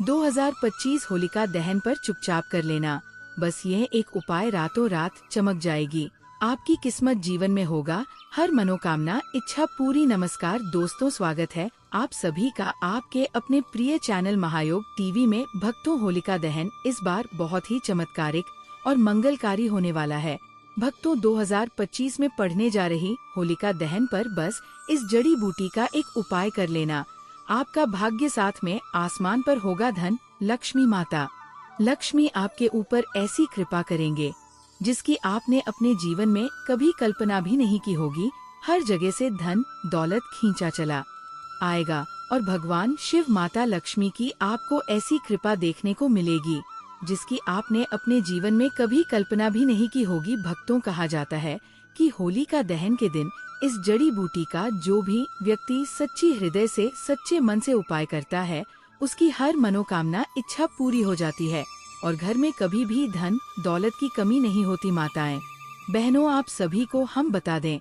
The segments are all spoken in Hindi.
2025 होलिका दहन पर चुपचाप कर लेना। बस यह एक उपाय रातों रात चमक जाएगी। आपकी किस्मत जीवन में होगा हर मनोकामना इच्छा पूरी। नमस्कार दोस्तों, स्वागत है आप सभी का आपके अपने प्रिय चैनल महायोग टीवी में। भक्तों, होलिका दहन इस बार बहुत ही चमत्कारिक और मंगलकारी होने वाला है। भक्तों, 2025 में पढ़ने जा रही होलिका दहन पर बस इस जड़ी बूटी का एक उपाय कर लेना। आपका भाग्य साथ में आसमान पर होगा धन। लक्ष्मी माता लक्ष्मी आपके ऊपर ऐसी कृपा करेंगे जिसकी आपने अपने जीवन में कभी कल्पना भी नहीं की होगी। हर जगह से धन दौलत खींचा चला आएगा और भगवान शिव माता लक्ष्मी की आपको ऐसी कृपा देखने को मिलेगी जिसकी आपने अपने जीवन में कभी कल्पना भी नहीं की होगी। भक्तों, कहा जाता है कि होलिका दहन के दिन इस जड़ी बूटी का जो भी व्यक्ति सच्ची हृदय से सच्चे मन से उपाय करता है, उसकी हर मनोकामना इच्छा पूरी हो जाती है और घर में कभी भी धन दौलत की कमी नहीं होती। माताएं बहनों, आप सभी को हम बता दें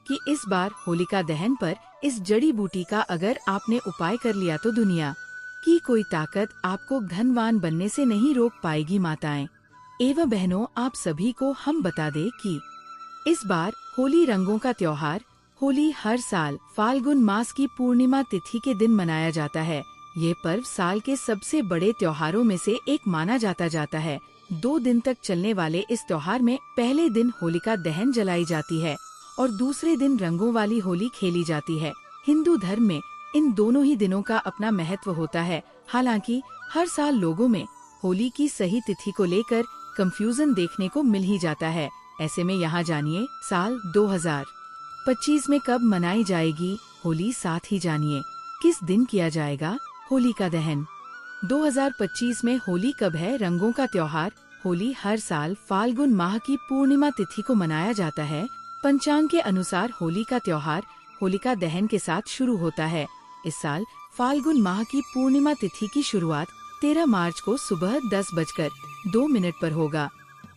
कि इस बार होलिका दहन पर इस जड़ी बूटी का अगर आपने उपाय कर लिया तो दुनिया की कोई ताकत आपको धनवान बनने से नहीं रोक पाएगी। माताएं एवं बहनों, आप सभी को हम बता दें कि इस बार होली रंगों का त्योहार। होली हर साल फाल्गुन मास की पूर्णिमा तिथि के दिन मनाया जाता है। ये पर्व साल के सबसे बड़े त्योहारों में से एक माना जाता है। 2 दिन तक चलने वाले इस त्योहार में पहले दिन होलिका दहन जलाई जाती है और दूसरे दिन रंगों वाली होली खेली जाती है। हिंदू धर्म में इन दोनों ही दिनों का अपना महत्व होता है। हालांकि हर साल लोगों में होली की सही तिथि को लेकर कंफ्यूजन देखने को मिल ही जाता है। ऐसे में यहाँ जानिए साल 2025 में कब मनाई जाएगी होली, साथ ही जानिए किस दिन किया जाएगा होलिका दहन। 2025 में होली कब है? रंगों का त्योहार होली हर साल फाल्गुन माह की पूर्णिमा तिथि को मनाया जाता है। पंचांग के अनुसार होली का त्योहार होलिका दहन के साथ शुरू होता है। इस साल फाल्गुन माह की पूर्णिमा तिथि की शुरुआत 13 मार्च को सुबह 10:02 पर होगा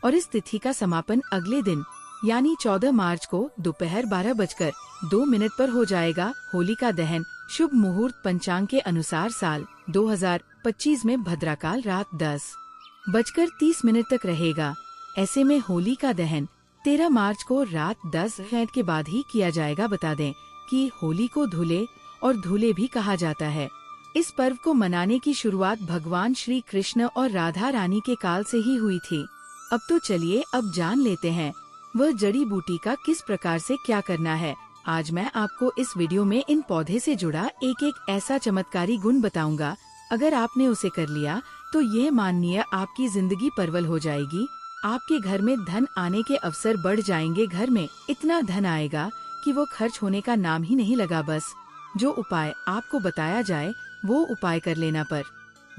और इस तिथि का समापन अगले दिन यानी 14 मार्च को दोपहर 12:02 पर हो जाएगा। होलिका दहन शुभ मुहूर्त पंचांग के अनुसार साल 2025 में भद्राकाल रात 10:30 तक रहेगा। ऐसे में होली का दहन 13 मार्च को रात 10 के बाद ही किया जाएगा। बता दें कि होली को धुले और धूले भी कहा जाता है। इस पर्व को मनाने की शुरुआत भगवान श्री कृष्ण और राधा रानी के काल से ही हुई थी। अब तो चलिए अब जान लेते हैं वह जड़ी बूटी का किस प्रकार से क्या करना है। आज मैं आपको इस वीडियो में इन पौधे से जुड़ा एक एक ऐसा चमत्कारी गुण बताऊंगा। अगर आपने उसे कर लिया तो यह माननीय आपकी जिंदगी परवल हो जाएगी। आपके घर में धन आने के अवसर बढ़ जाएंगे। घर में इतना धन आएगा कि वो खर्च होने का नाम ही नहीं लगा। बस जो उपाय आपको बताया जाए वो उपाय कर लेना। पर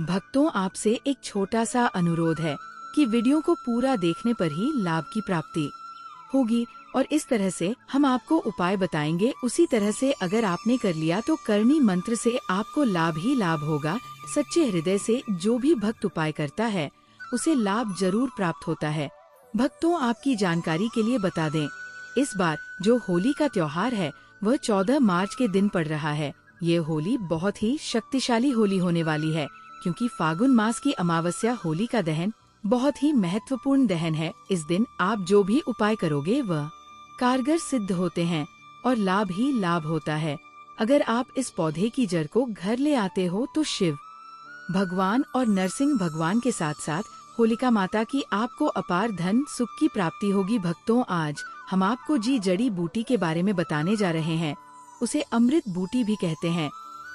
भक्तों, आपसे एक छोटा सा अनुरोध है कि वीडियो को पूरा देखने पर ही लाभ की प्राप्ति होगी और इस तरह से हम आपको उपाय बताएंगे। उसी तरह से अगर आपने कर लिया तो करनी मंत्र से आपको लाभ ही लाभ होगा। सच्चे हृदय से जो भी भक्त उपाय करता है उसे लाभ जरूर प्राप्त होता है। भक्तों, आपकी जानकारी के लिए बता दें, इस बार जो होली का त्योहार है वह 14 मार्च के दिन पड़ रहा है। ये होली बहुत ही शक्तिशाली होली होने वाली है क्योंकि फागुन मास की अमावस्या होली का दहन बहुत ही महत्वपूर्ण दहन है। इस दिन आप जो भी उपाय करोगे वह कारगर सिद्ध होते हैं और लाभ ही लाभ होता है। अगर आप इस पौधे की जड़ को घर ले आते हो तो शिव भगवान और नरसिंह भगवान के साथ साथ होलिका माता की आपको अपार धन सुख की प्राप्ति होगी। भक्तों, आज हम आपको जड़ी बूटी के बारे में बताने जा रहे हैं। उसे अमृत बूटी भी कहते हैं।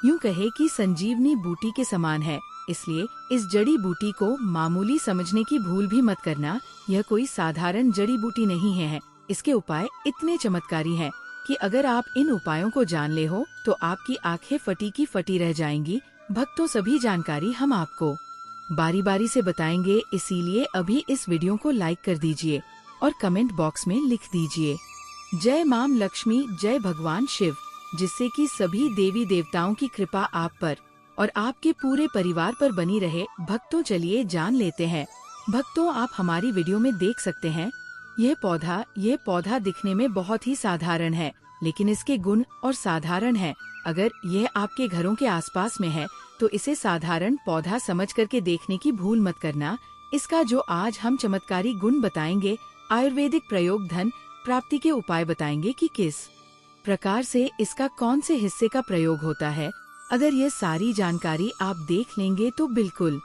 यूँ कहे कि संजीवनी बूटी के समान है। इसलिए इस जड़ी बूटी को मामूली समझने की भूल भी मत करना। यह कोई साधारण जड़ी बूटी नहीं है। इसके उपाय इतने चमत्कारी हैं कि अगर आप इन उपायों को जान ले हो तो आपकी आंखें फटी की फटी रह जाएंगी। भक्तों, सभी जानकारी हम आपको बारी बारी से बताएंगे, इसीलिए अभी इस वीडियो को लाइक कर दीजिए और कमेंट बॉक्स में लिख दीजिए जय माम लक्ष्मी, जय भगवान शिव, जिससे कि सभी देवी देवताओं की कृपा आप पर और आपके पूरे परिवार पर बनी रहे। भक्तों, चलिए जान लेते हैं। भक्तों, आप हमारी वीडियो में देख सकते हैं ये पौधा दिखने में बहुत ही साधारण है, लेकिन इसके गुण और साधारण है। अगर यह आपके घरों के आसपास में है तो इसे साधारण पौधा समझ करके देखने की भूल मत करना। इसका जो आज हम चमत्कारी गुण बताएंगे, आयुर्वेदिक प्रयोग, धन प्राप्ति के उपाय बताएंगे कि किस प्रकार से इसका कौन से हिस्से का प्रयोग होता है। अगर ये सारी जानकारी आप देख लेंगे तो बिल्कुल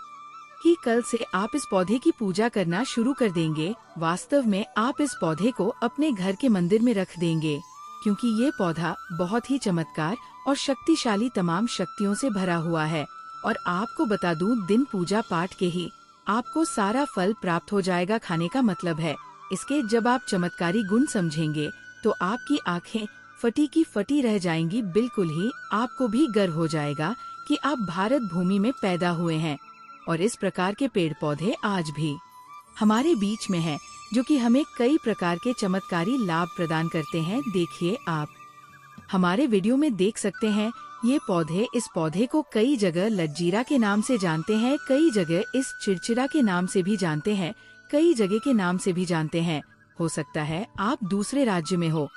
ही कल से आप इस पौधे की पूजा करना शुरू कर देंगे। वास्तव में आप इस पौधे को अपने घर के मंदिर में रख देंगे, क्योंकि ये पौधा बहुत ही चमत्कार और शक्तिशाली तमाम शक्तियों से भरा हुआ है। और आपको बता दूं, दिन पूजा पाठ के ही आपको सारा फल प्राप्त हो जाएगा। खाने का मतलब है इसके जब आप चमत्कारी गुण समझेंगे तो आपकी आंखें फटी की फटी रह जाएंगी। बिल्कुल ही आपको भी गर्व हो जाएगा कि आप भारत भूमि में पैदा हुए हैं और इस प्रकार के पेड़ पौधे आज भी हमारे बीच में हैं, जो कि हमें कई प्रकार के चमत्कारी लाभ प्रदान करते हैं। देखिए, आप हमारे वीडियो में देख सकते हैं ये पौधे। इस पौधे को कई जगह लज्जीरा के नाम से जानते हैं, कई जगह इस चिड़चिड़ा के नाम से भी जानते हैं, कई जगह के नाम से भी जानते हैं। हो सकता है आप दूसरे राज्य में हो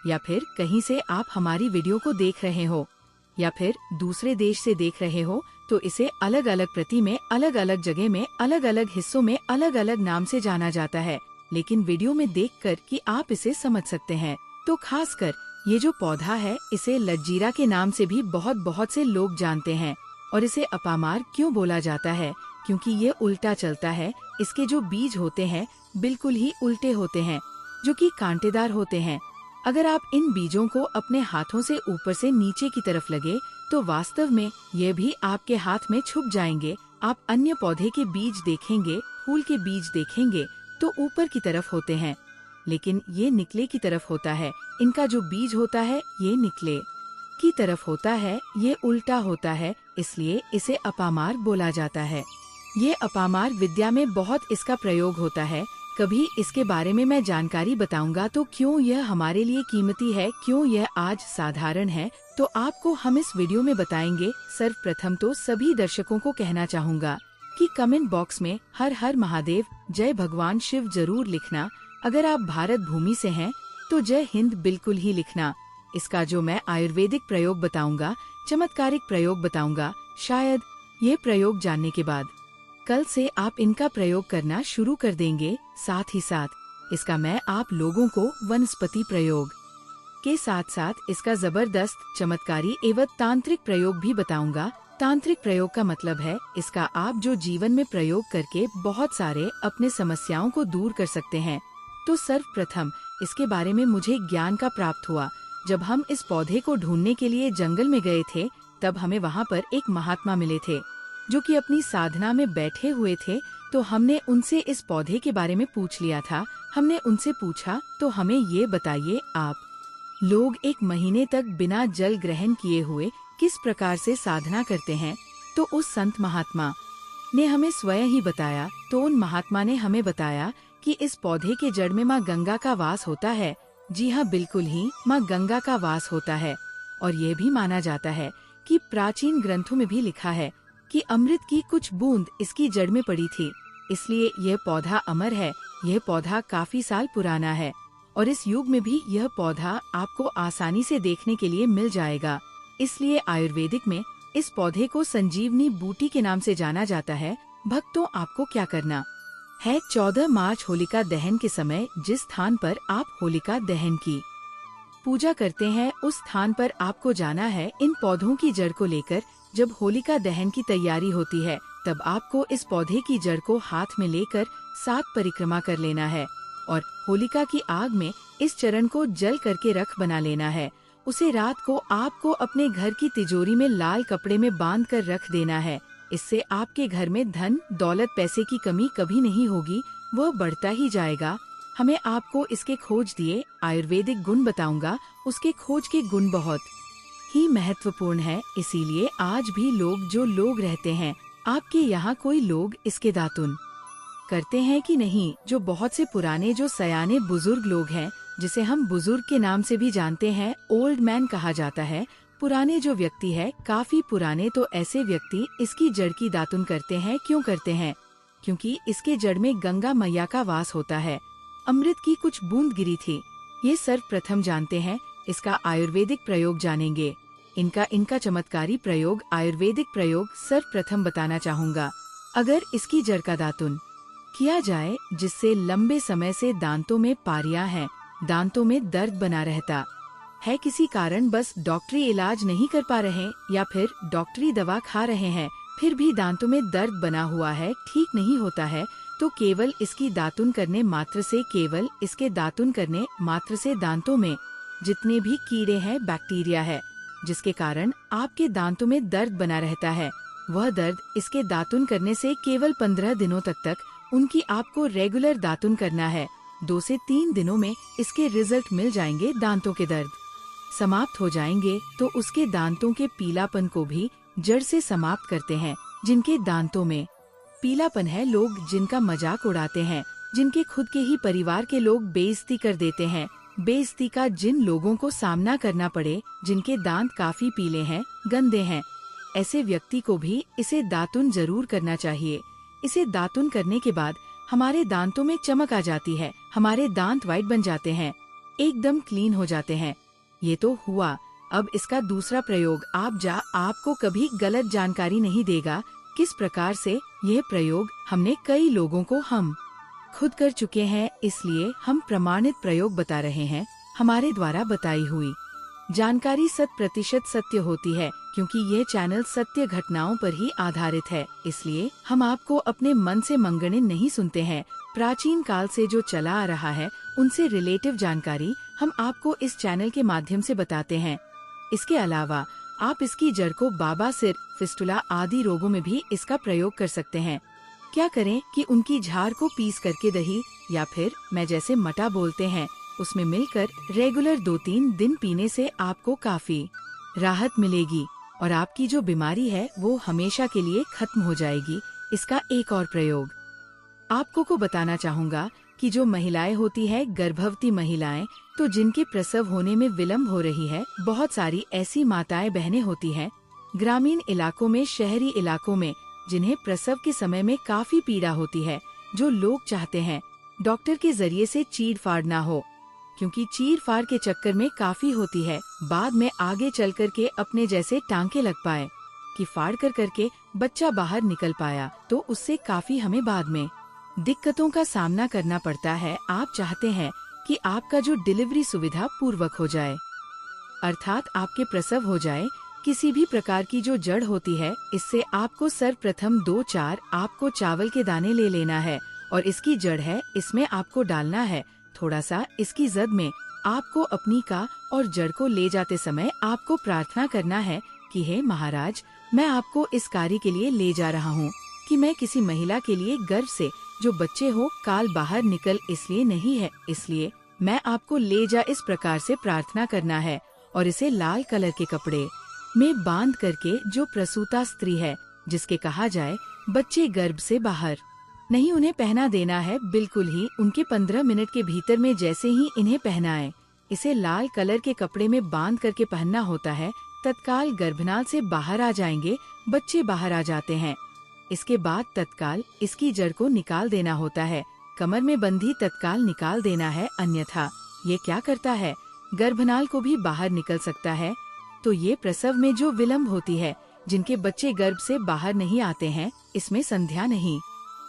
या फिर कहीं से आप हमारी वीडियो को देख रहे हो या फिर दूसरे देश से देख रहे हो, तो इसे अलग अलग प्रति में, अलग अलग जगह में, अलग अलग हिस्सों में अलग अलग नाम से जाना जाता है। लेकिन वीडियो में देखकर कि आप इसे समझ सकते हैं। तो खासकर ये जो पौधा है, इसे लज्जीरा के नाम से भी बहुत से लोग जानते हैं। और इसे अपामार क्यों बोला जाता है? क्योंकि ये उल्टा चलता है। इसके जो बीज होते हैं बिल्कुल ही उल्टे होते हैं, जो कि कांटेदार होते हैं। अगर आप इन बीजों को अपने हाथों से ऊपर से नीचे की तरफ लगे तो वास्तव में ये भी आपके हाथ में छुप जाएंगे। आप अन्य पौधे के बीज देखेंगे, फूल के बीज देखेंगे तो ऊपर की तरफ होते हैं, लेकिन ये निकले की तरफ होता है। इनका जो बीज होता है ये निकले की तरफ होता है, ये उल्टा होता है, इसलिए इसे अपामार बोला जाता है। ये अपामार विद्या में बहुत इसका प्रयोग होता है। कभी इसके बारे में मैं जानकारी बताऊंगा। तो क्यों यह हमारे लिए कीमती है, क्यों यह आज साधारण है, तो आपको हम इस वीडियो में बताएंगे। सर्वप्रथम तो सभी दर्शकों को कहना चाहूँगा कि कमेंट बॉक्स में हर हर महादेव, जय भगवान शिव जरूर लिखना। अगर आप भारत भूमि से हैं तो जय हिंद बिल्कुल ही लिखना। इसका जो मैं आयुर्वेदिक प्रयोग बताऊंगा, चमत्कारिक प्रयोग बताऊंगा, शायद ये प्रयोग जानने के बाद कल से आप इनका प्रयोग करना शुरू कर देंगे। साथ ही साथ इसका मैं आप लोगों को वनस्पति प्रयोग के साथ साथ इसका जबरदस्त चमत्कारी एवं तांत्रिक प्रयोग भी बताऊंगा। तांत्रिक प्रयोग का मतलब है इसका आप जो जीवन में प्रयोग करके बहुत सारे अपने समस्याओं को दूर कर सकते हैं। तो सर्वप्रथम इसके बारे में मुझे ज्ञान का प्राप्त हुआ। जब हम इस पौधे को ढूंढने के लिए जंगल में गए थे, तब हमें वहाँ पर एक महात्मा मिले थे जो कि अपनी साधना में बैठे हुए थे। तो हमने उनसे इस पौधे के बारे में पूछ लिया था। हमने उनसे पूछा, तो हमें ये बताइए, आप लोग 1 महीने तक बिना जल ग्रहण किए हुए किस प्रकार से साधना करते हैं? तो उस संत महात्मा ने हमें स्वयं ही बताया। तो उन महात्मा ने हमें बताया कि इस पौधे के जड़ में माँ गंगा का वास होता है। जी हाँ, बिल्कुल ही माँ गंगा का वास होता है। और ये भी माना जाता है कि प्राचीन ग्रंथों में भी लिखा है कि अमृत की कुछ बूंद इसकी जड़ में पड़ी थी, इसलिए यह पौधा अमर है। यह पौधा काफी साल पुराना है और इस युग में भी यह पौधा आपको आसानी से देखने के लिए मिल जाएगा। इसलिए आयुर्वेदिक में इस पौधे को संजीवनी बूटी के नाम से जाना जाता है। भक्तों, आपको क्या करना है? 14 मार्च होलिका दहन के समय जिस स्थान पर आप होलिका दहन की पूजा करते हैं, उस स्थान पर आपको जाना है। इन पौधों की जड़ को लेकर जब होलिका दहन की तैयारी होती है, तब आपको इस पौधे की जड़ को हाथ में लेकर 7 परिक्रमा कर लेना है और होलिका की आग में इस चरण को जल करके रख बना लेना है। उसे रात को आपको अपने घर की तिजोरी में लाल कपड़े में बांध कर रख देना है। इससे आपके घर में धन दौलत पैसे की कमी कभी नहीं होगी, वह बढ़ता ही जाएगा। हमें आपको इसके खोज दिए आयुर्वेदिक गुण बताऊंगा। उसके खोज के गुण बहुत ही महत्वपूर्ण है, इसीलिए आज भी जो लोग रहते हैं, आपके यहाँ कोई लोग इसके दातुन करते हैं कि नहीं? जो बहुत से पुराने जो सयाने बुजुर्ग लोग हैं, जिसे हम बुजुर्ग के नाम से भी जानते हैं, ओल्ड मैन कहा जाता है। पुराने जो व्यक्ति है, काफी पुराने, तो ऐसे व्यक्ति इसकी जड़ की दातुन करते हैं। क्यों करते हैं? क्योंकि इसके जड़ में गंगा मैया का वास होता है। अमृत की कुछ बूंद गिरी थी, ये सर्वप्रथम जानते हैं। इसका आयुर्वेदिक प्रयोग जानेंगे। इनका चमत्कारी प्रयोग, आयुर्वेदिक प्रयोग सर्वप्रथम बताना चाहूँगा। अगर इसकी जड़ का दातुन किया जाए, जिससे लंबे समय से दांतों में पारियां हैं, दांतों में दर्द बना रहता है, किसी कारण बस डॉक्टरी इलाज नहीं कर पा रहे या फिर डॉक्टरी दवा खा रहे हैं, फिर भी दांतों में दर्द बना हुआ है, ठीक नहीं होता है, तो केवल इसकी दातुन करने मात्र से, केवल इसके दातुन करने मात्र से दांतों में जितने भी कीड़े हैं, बैक्टीरिया है, जिसके कारण आपके दांतों में दर्द बना रहता है, वह दर्द इसके दातुन करने से केवल 15 दिनों तक उनकी आपको रेगुलर दातुन करना है। 2 से 3 दिनों में इसके रिजल्ट मिल जाएंगे, दांतों के दर्द समाप्त हो जाएंगे। तो उसके दांतों के पीलापन को भी जड़ से समाप्त करते हैं। जिनके दांतों में पीलापन है, लोग जिनका मजाक उड़ाते हैं, जिनके खुद के ही परिवार के लोग बेइज्जती कर देते हैं, बेइज्जती का जिन लोगों को सामना करना पड़े, जिनके दांत काफी पीले हैं, गंदे हैं, ऐसे व्यक्ति को भी इसे दातुन जरूर करना चाहिए। इसे दातुन करने के बाद हमारे दांतों में चमक आ जाती है, हमारे दांत वाइट बन जाते हैं, एकदम क्लीन हो जाते हैं। ये तो हुआ। अब इसका दूसरा प्रयोग, आपको कभी गलत जानकारी नहीं देगा किस प्रकार से यह प्रयोग हमने कई लोगों को हम खुद कर चुके हैं, इसलिए हम प्रमाणित प्रयोग बता रहे हैं। हमारे द्वारा बताई हुई जानकारी 100% सत्य होती है, क्योंकि ये चैनल सत्य घटनाओं पर ही आधारित है, इसलिए हम आपको अपने मन से मंगने नहीं सुनते हैं। प्राचीन काल से जो चला आ रहा है, उनसे रिलेटिव जानकारी हम आपको इस चैनल के माध्यम से बताते हैं। इसके अलावा आप इसकी जड़ को बाबा सिर, फिस्टुला आदि रोगों में भी इसका प्रयोग कर सकते हैं। क्या करें कि उनकी झाड़ को पीस करके दही या फिर मैं जैसे मटा बोलते हैं, उसमें मिलकर रेगुलर 2-3 दिन पीने से आपको काफी राहत मिलेगी और आपकी जो बीमारी है वो हमेशा के लिए खत्म हो जाएगी। इसका एक और प्रयोग आपको को बताना चाहूँगा कि जो महिलाएं होती है, गर्भवती महिलाएं, तो जिनके प्रसव होने में विलम्ब हो रही है, बहुत सारी ऐसी माताएं बहनें होती हैं ग्रामीण इलाकों में, शहरी इलाकों में, जिन्हें प्रसव के समय में काफी पीड़ा होती है, जो लोग चाहते हैं डॉक्टर के जरिए से चीर फाड़ ना हो, क्योंकि चीर फाड़ के चक्कर में काफी होती है, बाद में आगे चल कर के अपने जैसे टांके लग पाए कि फाड़ कर करके बच्चा बाहर निकल पाया, तो उससे काफी हमें बाद में दिक्कतों का सामना करना पड़ता है। आप चाहते हैं कि आपका जो डिलीवरी सुविधा पूर्वक हो जाए, अर्थात आपके प्रसव हो जाए, किसी भी प्रकार की जो जड़ होती है, इससे आपको सर्वप्रथम 2-4 आपको चावल के दाने ले लेना है और इसकी जड़ है, इसमें आपको डालना है थोड़ा सा। इसकी जद में आपको अपनी का और जड़ को ले जाते समय आपको प्रार्थना करना है कि हे महाराज, मैं आपको इस कार्य के लिए ले जा रहा हूँ कि मैं किसी महिला के लिए गर्भ से जो बच्चे हो काल बाहर निकल इसलिए नहीं है, इसलिए मैं आपको ले जा, इस प्रकार से प्रार्थना करना है। और इसे लाल कलर के कपड़े में बांध करके जो प्रसूता स्त्री है, जिसके कहा जाए बच्चे गर्भ से बाहर नहीं, उन्हें पहना देना है, बिल्कुल ही उनके 15 मिनट के भीतर में जैसे ही इन्हें पहनाएं, इसे लाल कलर के कपड़े में बांध करके पहनना होता है, तत्काल गर्भनाल से बाहर आ जाएंगे, बच्चे बाहर आ जाते हैं। इसके बाद तत्काल इसकी जड़ को निकाल देना होता है, कमर में बंधी तत्काल निकाल देना है, अन्यथा ये क्या करता है, गर्भनाल को भी बाहर निकल सकता है। तो ये प्रसव में जो विलम्ब होती है, जिनके बच्चे गर्भ से बाहर नहीं आते हैं, इसमें संध्या नहीं।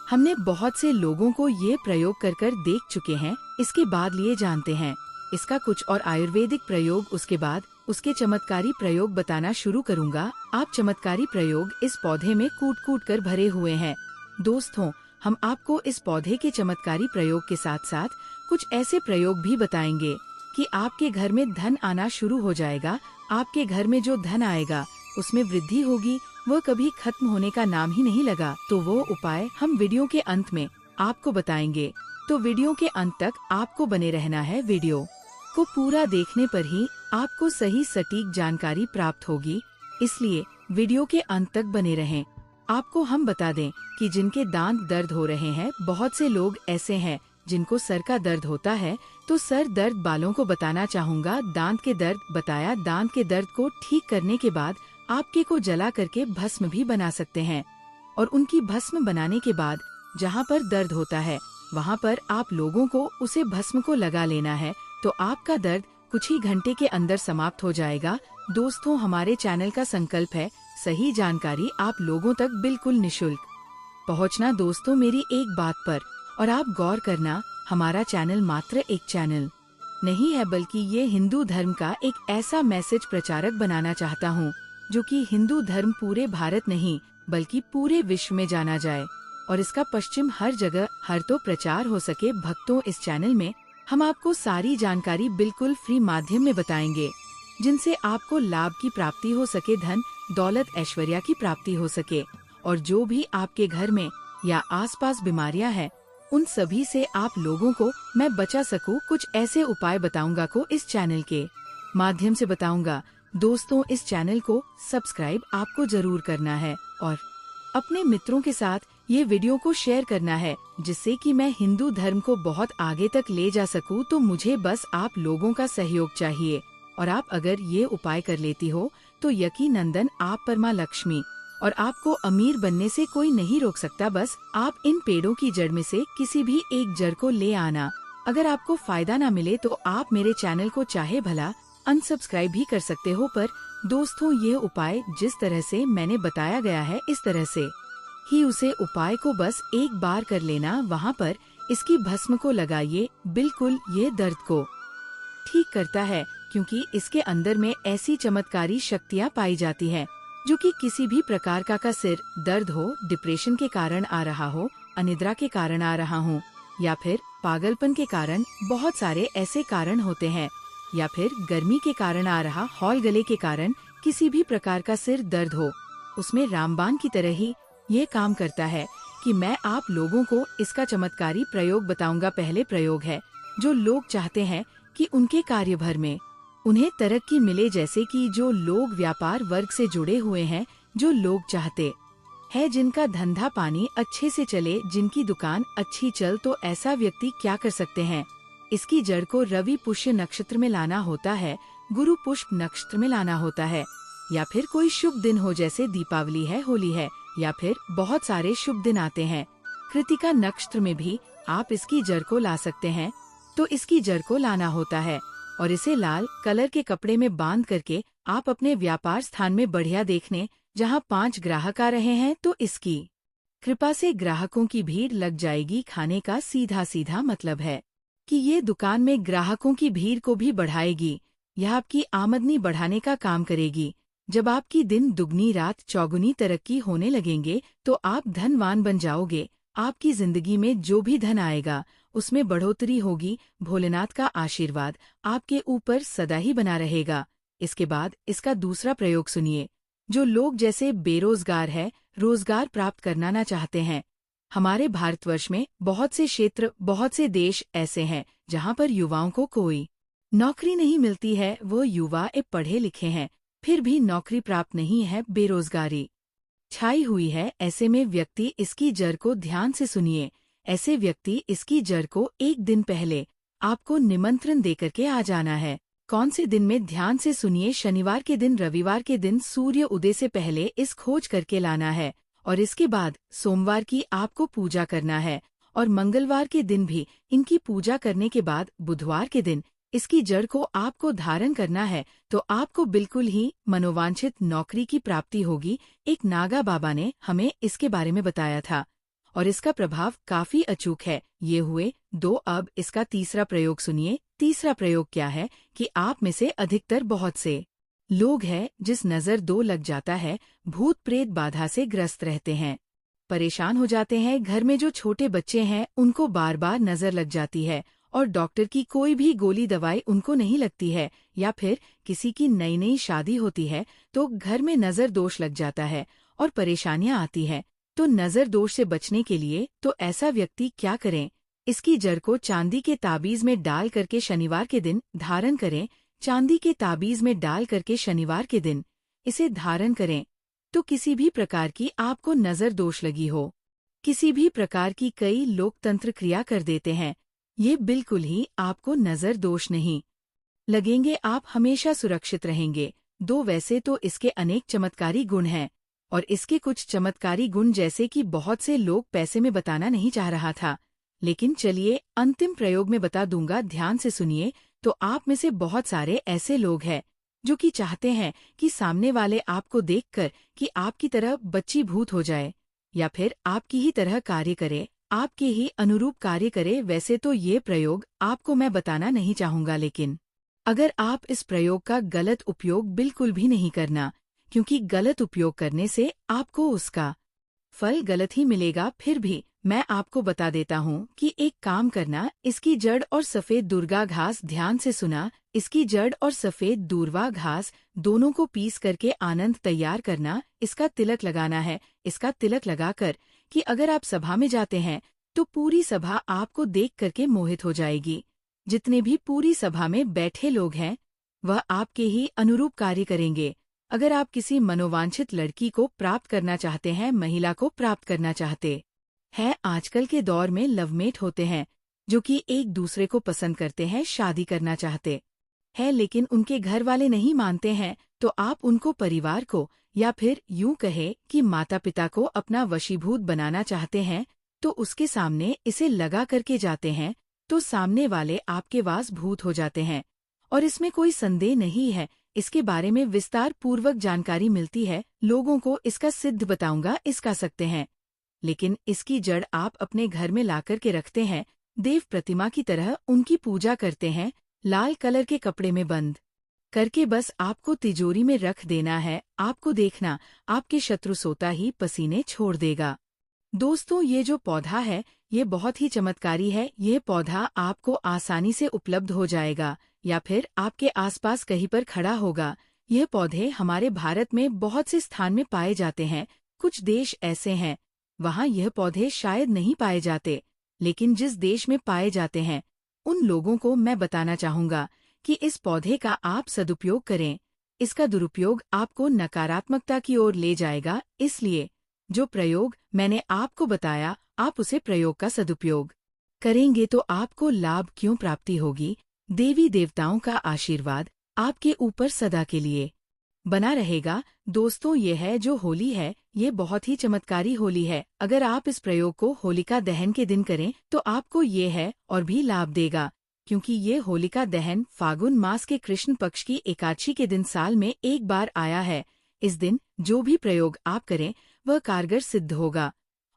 हमने बहुत से लोगों को ये प्रयोग कर कर देख चुके हैं, इसके बाद लिए जानते हैं इसका कुछ और आयुर्वेदिक प्रयोग, उसके बाद उसके चमत्कारी प्रयोग बताना शुरू करूंगा। आप चमत्कारी प्रयोग इस पौधे में कूट कूट कर भरे हुए हैं। दोस्तों, हम आपको इस पौधे के चमत्कारी प्रयोग के साथ साथ कुछ ऐसे प्रयोग भी बताएंगे कि आपके घर में धन आना शुरू हो जाएगा। आपके घर में जो धन आएगा उसमें वृद्धि होगी, वह कभी खत्म होने का नाम ही नहीं लगा। तो वो उपाय हम वीडियो के अंत में आपको बताएंगे, तो वीडियो के अंत तक आपको बने रहना है। वीडियो को पूरा देखने पर ही आपको सही सटीक जानकारी प्राप्त होगी, इसलिए वीडियो के अंत तक बने रहें। आपको हम बता दें कि जिनके दांत दर्द हो रहे हैं, बहुत से लोग ऐसे हैं जिनको सर का दर्द होता है, तो सर दर्द बालों को बताना चाहूँगा। दांत के दर्द बताया, दांत के दर्द को ठीक करने के बाद आपके को जला करके भस्म भी बना सकते हैं, और उनकी भस्म बनाने के बाद जहाँ पर दर्द होता है वहाँ पर आप लोगों को उसे भस्म को लगा लेना है, तो आपका दर्द कुछ ही घंटे के अंदर समाप्त हो जाएगा। दोस्तों, हमारे चैनल का संकल्प है सही जानकारी आप लोगों तक बिल्कुल निशुल्क पहुंचना। दोस्तों, मेरी एक बात पर और आप गौर करना, हमारा चैनल मात्र एक चैनल नहीं है, बल्कि ये हिंदू धर्म का एक ऐसा मैसेज प्रचारक बनाना चाहता हूँ जो कि हिंदू धर्म पूरे भारत नहीं बल्कि पूरे विश्व में जाना जाए और इसका पश्चिम हर जगह हर तो प्रचार हो सके। भक्तों, इस चैनल में हम आपको सारी जानकारी बिल्कुल फ्री माध्यम में बताएंगे, जिनसे आपको लाभ की प्राप्ति हो सके, धन दौलत ऐश्वर्या की प्राप्ति हो सके, और जो भी आपके घर में या आसपास बीमारियां हैं, उन सभी से आप लोगों को मैं बचा सकूं। कुछ ऐसे उपाय बताऊंगा को इस चैनल के माध्यम से बताऊंगा। दोस्तों, इस चैनल को सब्सक्राइब आपको जरूर करना है और अपने मित्रों के साथ ये वीडियो को शेयर करना है, जिससे कि मैं हिंदू धर्म को बहुत आगे तक ले जा सकूं। तो मुझे बस आप लोगों का सहयोग चाहिए, और आप अगर ये उपाय कर लेती हो तो यकीनंदन आप परमा लक्ष्मी, और आपको अमीर बनने से कोई नहीं रोक सकता। बस आप इन पेड़ों की जड़ में से किसी भी एक जड़ को ले आना। अगर आपको फायदा ना मिले तो आप मेरे चैनल को चाहे भला अनसब्सक्राइब भी कर सकते हो, पर दोस्तों, ये उपाय जिस तरह से मैंने बताया गया है, इस तरह से ही उसे उपाय को बस एक बार कर लेना। वहाँ पर इसकी भस्म को लगाइए, बिल्कुल ये दर्द को ठीक करता है, क्योंकि इसके अंदर में ऐसी चमत्कारी शक्तियाँ पाई जाती है जो कि किसी भी प्रकार का सिर दर्द हो, डिप्रेशन के कारण आ रहा हो, अनिद्रा के कारण आ रहा हो, या फिर पागलपन के कारण, बहुत सारे ऐसे कारण होते हैं, या फिर गर्मी के कारण आ रहा हॉल गले के कारण किसी भी प्रकार का सिर दर्द हो, उसमें रामबाण की तरह ही ये काम करता है कि मैं आप लोगों को इसका चमत्कारी प्रयोग बताऊंगा। पहले प्रयोग है जो लोग चाहते हैं कि उनके कार्य भर में उन्हें तरक्की मिले, जैसे कि जो लोग व्यापार वर्ग से जुड़े हुए हैं, जो लोग चाहते हैं जिनका धंधा पानी अच्छे से चले, जिनकी दुकान अच्छी चल, तो ऐसा व्यक्ति क्या कर सकते हैं, इसकी जड़ को रवि पुष्य नक्षत्र में लाना होता है, गुरु पुष्प नक्षत्र में लाना होता है, या फिर कोई शुभ दिन हो, जैसे दीपावली है, होली है, या फिर बहुत सारे शुभ दिन आते हैं। कृतिका नक्षत्र में भी आप इसकी जड़ को ला सकते हैं। तो इसकी जड़ को लाना होता है और इसे लाल कलर के कपड़े में बांध करके आप अपने व्यापार स्थान में बढ़िया देखने, जहां 5 ग्राहक आ रहे हैं, तो इसकी कृपा से ग्राहकों की भीड़ लग जाएगी। खाने का सीधा सीधा मतलब है कि ये दुकान में ग्राहकों की भीड़ को भी बढ़ाएगी। यह आपकी आमदनी बढ़ाने का काम करेगी। जब आपकी दिन दुगनी रात चौगुनी तरक्की होने लगेंगे तो आप धनवान बन जाओगे। आपकी जिंदगी में जो भी धन आएगा उसमें बढ़ोतरी होगी। भोलेनाथ का आशीर्वाद आपके ऊपर सदा ही बना रहेगा। इसके बाद इसका दूसरा प्रयोग सुनिए। जो लोग जैसे बेरोजगार है, रोजगार प्राप्त करना ना चाहते हैं, हमारे भारतवर्ष में बहुत से क्षेत्र, बहुत से देश ऐसे हैं जहां पर युवाओं को कोई नौकरी नहीं मिलती है। वो युवा पढ़े लिखे हैं, फिर भी नौकरी प्राप्त नहीं है, बेरोजगारी छाई हुई है। ऐसे में व्यक्ति इसकी जड़ को ध्यान से सुनिए। ऐसे व्यक्ति इसकी जड़ को एक दिन पहले आपको निमंत्रण देकर के आ जाना है। कौन से दिन में, ध्यान से सुनिए। शनिवार के दिन, रविवार के दिन सूर्य उदय से पहले इस खोज करके लाना है, और इसके बाद सोमवार की आपको पूजा करना है, और मंगलवार के दिन भी इनकी पूजा करने के बाद बुधवार के दिन इसकी जड़ को आपको धारण करना है। तो आपको बिल्कुल ही मनोवांछित नौकरी की प्राप्ति होगी। एक नागा बाबा ने हमें इसके बारे में बताया था और इसका प्रभाव काफी अचूक है। ये हुए 2। अब इसका तीसरा प्रयोग सुनिए। तीसरा प्रयोग क्या है कि आप में से अधिकतर बहुत से लोग हैं जिस नज़र 2 लग जाता है, भूत प्रेत बाधा से ग्रस्त रहते हैं, परेशान हो जाते हैं। घर में जो छोटे बच्चे हैं उनको बार बार नजर लग जाती है और डॉक्टर की कोई भी गोली दवाई उनको नहीं लगती है, या फिर किसी की नई नई शादी होती है तो घर में नजर दोष लग जाता है और परेशानियां आती हैं। तो नजर दोष से बचने के लिए तो ऐसा व्यक्ति क्या करें, इसकी जड़ को चांदी के ताबीज में डाल करके शनिवार के दिन धारण करें। चांदी के ताबीज में डाल करके शनिवार के दिन इसे धारण करें। तो किसी भी प्रकार की आपको नजर दोष लगी हो, किसी भी प्रकार की, कई लोग तंत्र क्रिया कर देते हैं, ये बिल्कुल ही आपको नजर दोष नहीं लगेंगे। आप हमेशा सुरक्षित रहेंगे। 2 वैसे तो इसके अनेक चमत्कारी गुण हैं, और इसके कुछ चमत्कारी गुण जैसे कि बहुत से लोग पैसे में बताना नहीं चाह रहा था, लेकिन चलिए अंतिम प्रयोग में बता दूंगा। ध्यान से सुनिए। तो आप में से बहुत सारे ऐसे लोग हैं जो कि चाहते हैं कि सामने वाले आपको देखकर कि आपकी तरह बच्ची भूत हो जाए या फिर आपकी ही तरह कार्य करे, आपके ही अनुरूप कार्य करे। वैसे तो ये प्रयोग आपको मैं बताना नहीं चाहूंगा, लेकिन अगर आप इस प्रयोग का गलत उपयोग बिल्कुल भी नहीं करना, क्योंकि गलत उपयोग करने से आपको उसका फल गलत ही मिलेगा। फिर भी मैं आपको बता देता हूँ कि एक काम करना, इसकी जड़ और सफेद दुर्गा घास ध्यान से सुना, इसकी जड़ और सफेद दूर्वा घास दोनों को पीस करके आनंद तैयार करना, इसका तिलक लगाना है। इसका तिलक लगाकर कि अगर आप सभा में जाते हैं तो पूरी सभा आपको देख करके मोहित हो जाएगी। जितने भी पूरी सभा में बैठे लोग हैं वह आपके ही अनुरूप कार्य करेंगे। अगर आप किसी मनोवांछित लड़की को प्राप्त करना चाहते हैं, महिला को प्राप्त करना चाहते हैं, आजकल के दौर में लवमेट होते हैं जो कि एक दूसरे को पसंद करते हैं, शादी करना चाहते हैं, लेकिन उनके घर वाले नहीं मानते हैं, तो आप उनको परिवार को या फिर यूं कहे कि माता पिता को अपना वशीभूत बनाना चाहते हैं, तो उसके सामने इसे लगा करके जाते हैं तो सामने वाले आपके वास भूत हो जाते हैं। और इसमें कोई संदेह नहीं है, इसके बारे में विस्तार पूर्वक जानकारी मिलती है, लोगों को इसका सिद्ध बताऊंगा, इसका सकते हैं। लेकिन इसकी जड़ आप अपने घर में लाकर के रखते हैं, देव प्रतिमा की तरह उनकी पूजा करते हैं, लाल कलर के कपड़े में बंद करके बस आपको तिजोरी में रख देना है। आपको देखना आपके शत्रु सोता ही पसीने छोड़ देगा। दोस्तों, ये जो पौधा है ये बहुत ही चमत्कारी है। ये पौधा आपको आसानी से उपलब्ध हो जाएगा या फिर आपके आसपास कहीं पर खड़ा होगा। यह पौधे हमारे भारत में बहुत से स्थान में पाए जाते हैं। कुछ देश ऐसे हैं वहाँ यह पौधे शायद नहीं पाए जाते, लेकिन जिस देश में पाए जाते हैं उन लोगों को मैं बताना चाहूँगा कि इस पौधे का आप सदुपयोग करें। इसका दुरुपयोग आपको नकारात्मकता की ओर ले जाएगा, इसलिए जो प्रयोग मैंने आपको बताया आप उसे प्रयोग का सदुपयोग करेंगे तो आपको लाभ क्यों प्राप्ति होगी। देवी देवताओं का आशीर्वाद आपके ऊपर सदा के लिए बना रहेगा। दोस्तों, ये है जो होली है, ये बहुत ही चमत्कारी होली है। अगर आप इस प्रयोग को होलिका दहन के दिन करें तो आपको ये है और भी लाभ देगा, क्योंकि ये होलिका दहन फागुन मास के कृष्ण पक्ष की एकादशी के दिन साल में एक बार आया है। इस दिन जो भी प्रयोग आप करें वह कारगर सिद्ध होगा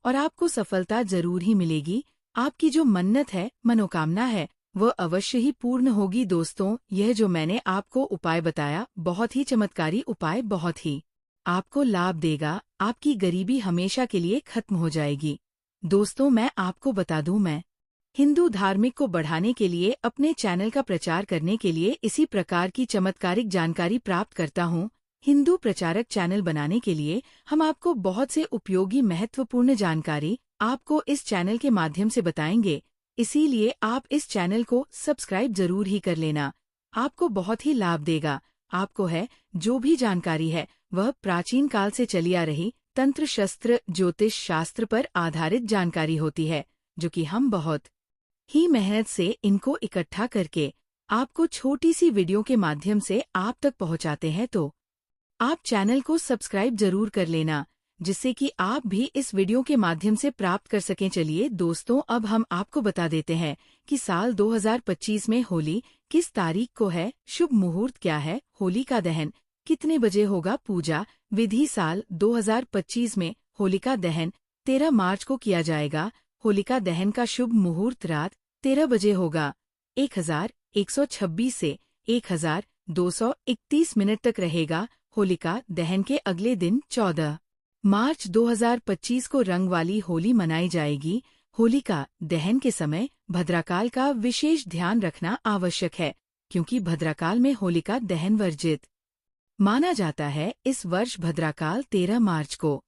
और आपको सफलता जरूर ही मिलेगी। आपकी जो मन्नत है, मनोकामना है, वह अवश्य ही पूर्ण होगी। दोस्तों, यह जो मैंने आपको उपाय बताया बहुत ही चमत्कारी उपाय, बहुत ही आपको लाभ देगा। आपकी गरीबी हमेशा के लिए खत्म हो जाएगी। दोस्तों, मैं आपको बता दूं, मैं हिंदू धार्मिक को बढ़ाने के लिए, अपने चैनल का प्रचार करने के लिए इसी प्रकार की चमत्कारिक जानकारी प्राप्त करता हूं। हिंदू प्रचारक चैनल बनाने के लिए हम आपको बहुत से उपयोगी महत्वपूर्ण जानकारी आपको इस चैनल के माध्यम से बताएंगे, इसीलिए आप इस चैनल को सब्सक्राइब जरूर ही कर लेना। आपको बहुत ही लाभ देगा। आपको है जो भी जानकारी है वह प्राचीन काल से चली आ रही तंत्र शस्त्र ज्योतिष शास्त्र पर आधारित जानकारी होती है, जो कि हम बहुत ही मेहनत से इनको इकट्ठा करके आपको छोटी सी वीडियो के माध्यम से आप तक पहुंचाते हैं। तो आप चैनल को सब्सक्राइब जरूर कर लेना, जिससे कि आप भी इस वीडियो के माध्यम से प्राप्त कर सकें। चलिए दोस्तों, अब हम आपको बता देते हैं कि साल 2025 में होली किस तारीख को है, शुभ मुहूर्त क्या है, होलिका दहन कितने बजे होगा, पूजा विधि। साल 2025 में होलिका दहन 13 मार्च को किया जाएगा। होलिका दहन का शुभ मुहूर्त रात 13 बजे होगा। 1126 से 1231 मिनट तक रहेगा। होलिका दहन के अगले दिन 14 मार्च 2025 को रंग वाली होली मनाई जाएगी। होलिका दहन के समय भद्राकाल का विशेष ध्यान रखना आवश्यक है, क्योंकि भद्राकाल में होलिका दहन वर्जित माना जाता है। इस वर्ष भद्राकाल 13 मार्च को